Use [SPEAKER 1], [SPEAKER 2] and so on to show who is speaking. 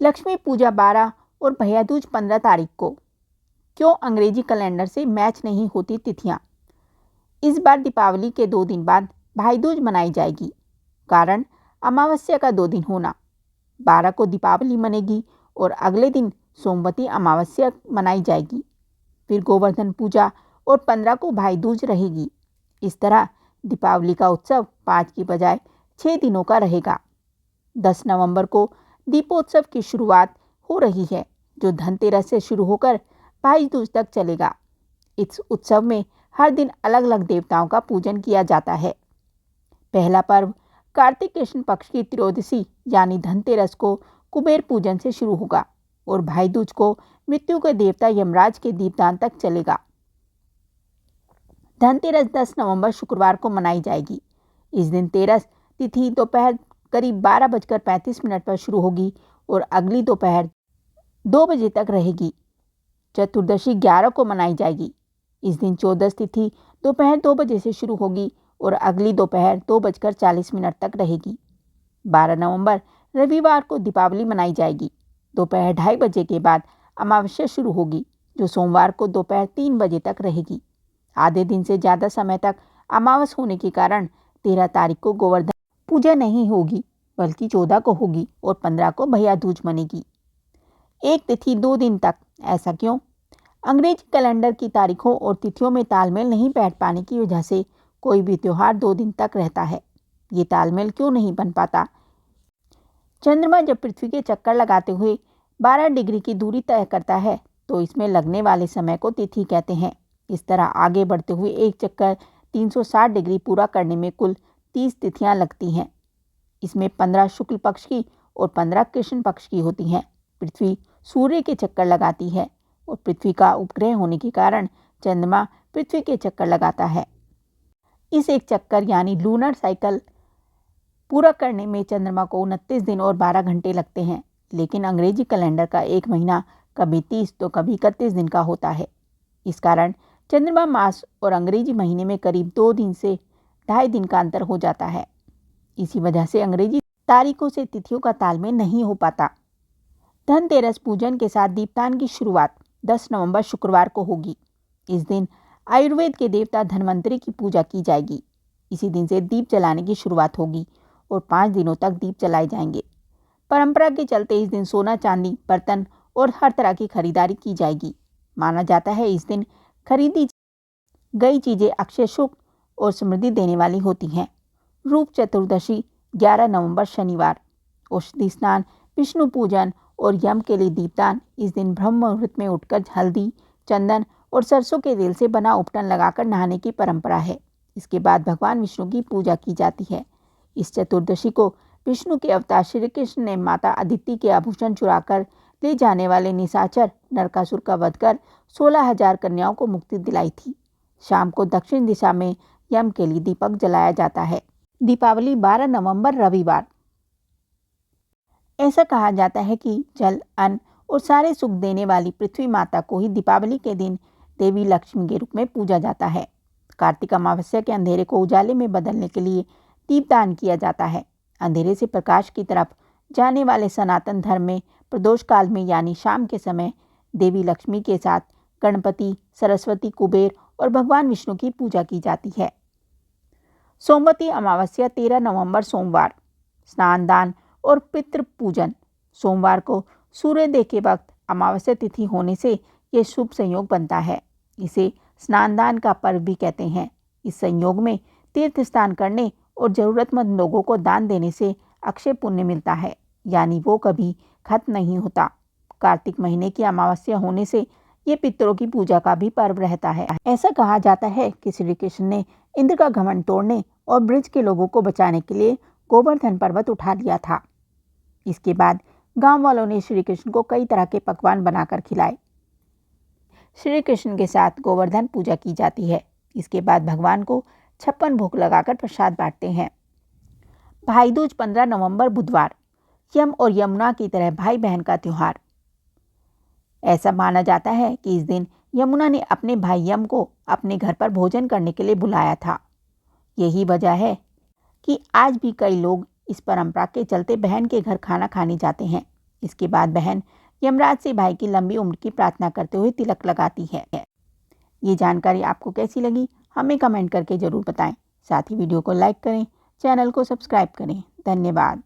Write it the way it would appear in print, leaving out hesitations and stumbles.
[SPEAKER 1] लक्ष्मी पूजा 12 और भैया दूज 15 तारीख को। क्यों अंग्रेजी कैलेंडर से मैच नहीं होती तिथियां? इस बार दीपावली के 2 दिन बाद भाई दूज मनाई जाएगी। कारण अमावस्या का 2 दिन होना। 12 को दीपावली मनेगी और अगले दिन सोमवती अमावस्या मनाई जाएगी। फिर गोवर्धन पूजा और 15 को भाई दूज रहेगी। इस तरह दीपावली का उत्सव 5 की बजाय 6 दिनों का रहेगा। 10 नवंबर को दीपोत्सव की शुरुआत हो रही है, जो धनतेरस से शुरू होकर भाई दूज तक चलेगा। इस उत्सव में हर दिन अलग अलग देवताओं का पूजन किया जाता है। पहला पर्व कार्तिक कृष्ण पक्ष की त्रयोदशी यानी धनतेरस को कुबेर पूजन से शुरू होगा और भाई दूज को मृत्यु के देवता यमराज के दीपदान तक चलेगा। धनतेरस 10 नवंबर शुक्रवार को मनाई जाएगी। इस दिन तेरस तिथि दोपहर करीब 12:35 पर शुरू होगी और अगली दोपहर 2 बजे तक रहेगी। चतुर्दशी 11 को मनाई जाएगी। इस दिन चौदस तिथि दोपहर 2 बजे से शुरू होगी और अगली दोपहर 2:40 तक रहेगी। 12 नवंबर रविवार को दीपावली मनाई जाएगी। दोपहर 2:30 बजे के बाद अमावस्या शुरू होगी, जो सोमवार को दोपहर 3 बजे तक रहेगी। आधे दिन से ज़्यादा समय तक अमावस होने के कारण 13 तारीख को गोवर्धन पूजा नहीं होगी, बल्कि 14 को होगी और 15 को भैया दूज मनेगी। एक तिथि 2 दिन तक, ऐसा क्यों? अंग्रेजी कैलेंडर की तारीखों और तिथियों में तालमेल नहीं बैठ पाने की वजह से कोई भी त्यौहार 2 दिन तक रहता है। ये तालमेल क्यों नहीं बन पाता? चंद्रमा जब पृथ्वी के चक्कर लगाते हुए 12 डिग्री की दूरी तय करता है, तो इसमें लगने वाले समय को तिथि कहते हैं। इस तरह आगे बढ़ते हुए एक चक्कर 360 डिग्री पूरा करने में कुल 30 तिथियां लगती हैं। इसमें 15 शुक्ल पक्ष की और 15 कृष्ण पक्ष की होती हैं। पृथ्वी सूर्य के चक्कर लगाती है और पृथ्वी का उपग्रह होने के कारण चंद्रमा पृथ्वी के चक्कर लगाता है। इस एक चक्कर यानी लूनर साइकिल पूरा करने में चंद्रमा को 29 दिन और 12 घंटे लगते हैं। लेकिन अंग्रेजी कैलेंडर का एक महीना कभी 30 तो कभी 31 दिन का होता है। इस कारण चंद्रमा मास और अंग्रेजी महीने में करीब 2 दिन से 2.5 दिन का अंतर हो जाता है। इसी वजह से अंग्रेजी तारीखों से तिथियों का तालमेल नहीं हो पाता। धनतेरस पूजन के साथ दीपदान की शुरुआत 10 नवंबर शुक्रवार को होगी। इस दिन आयुर्वेद के देवता धन्वंतरी की पूजा की जाएगी। इसी दिन से दीप जलाने की शुरुआत होगी और 5 दिनों तक दीप जलाए जाएंगे। परंपरा के चलते इस दिन सोना, चांदी, बर्तन और हर तरह की खरीदारी की जाएगी। माना जाता है इस दिन खरीदी गई चीजें अक्षय, सुख और समृद्धि देने वाली होती हैं। रूप चतुर्दशी 11 नवंबर शनिवार। औषधि स्नान, विष्णु पूजन और यम के लिए दीपदान। इस दिन ब्रह्म मुहूर्त में उठकर हल्दी, चंदन और सरसों के तेल से बना उपटन लगाकर नहाने की परंपरा है। इसके बाद भगवान विष्णु की पूजा की जाती है। इस चतुर्दशी को विष्णु के अवतार श्री कृष्ण ने माता अदिति के आभूषण चुराकर ले जाने वाले निशाचर नरकासुर का वध कर 16,000 कन्याओं को मुक्ति दिलाई थी। शाम को दक्षिण दिशा में यम के लिए दीपक जलाया जाता है। दीपावली 12 नवंबर रविवार। ऐसा कहा जाता है कि जल, अन्न और सारे सुख देने वाली पृथ्वी माता को ही दीपावली के दिन देवी लक्ष्मी के रूप में पूजा जाता है। कार्तिक अमावस्या के अंधेरे को उजाले में बदलने के लिए दीपदान किया जाता है। अंधेरे से प्रकाश की तरफ जाने वाले सनातन धर्म में प्रदोष काल में यानी शाम के समय देवी लक्ष्मी के साथ गणपति, सरस्वती, कुबेर और भगवान विष्णु की पूजा की जाती है। सोमवती अमावस्या 13 नवंबर सोमवार। स्नान, दान और पितृ पूजन। सोमवार को सूर्योदय के वक्त अमावस्या तिथि होने से यह शुभ संयोग बनता है। इसे स्नान दान का पर्व भी कहते हैं। इस संयोग में तीर्थ स्नान करने और जरूरतमंद लोगों को दान देने से अक्षय पुण्य मिलता है, यानी वो कभी खत्म नहीं होता। कार्तिक महीने की अमावस्या होने से ये पितरों की पूजा का भी पर्व रहता है। ऐसा कहा जाता है कि श्री कृष्ण ने इंद्र का घमंड तोड़ने और ब्रज के लोगों को बचाने के लिए गोवर्धन पर्वत उठा लिया था। इसके बाद गांव वालों ने श्री कृष्ण को कई तरह के पकवान बनाकर खिलाए। श्री कृष्ण के साथ गोवर्धन पूजा की जाती है। इसके बाद भगवान को 56 भोग लगाकर प्रसाद बांटते हैं। भाई दूज 15 नवंबर बुधवार। यम और यमुना की तरह भाई बहन का त्योहार। ऐसा माना जाता है कि इस दिन यमुना ने अपने भाई यम को अपने घर पर भोजन करने के लिए बुलाया था। यही वजह है कि आज भी कई लोग इस परंपरा के चलते बहन के घर खाना खाने जाते हैं। इसके बाद बहन यमराज से भाई की लंबी उम्र की प्रार्थना करते हुए तिलक लगाती है। ये जानकारी आपको कैसी लगी हमें कमेंट करके ज़रूर बताएं। साथ ही वीडियो को लाइक करें, चैनल को सब्सक्राइब करें। धन्यवाद।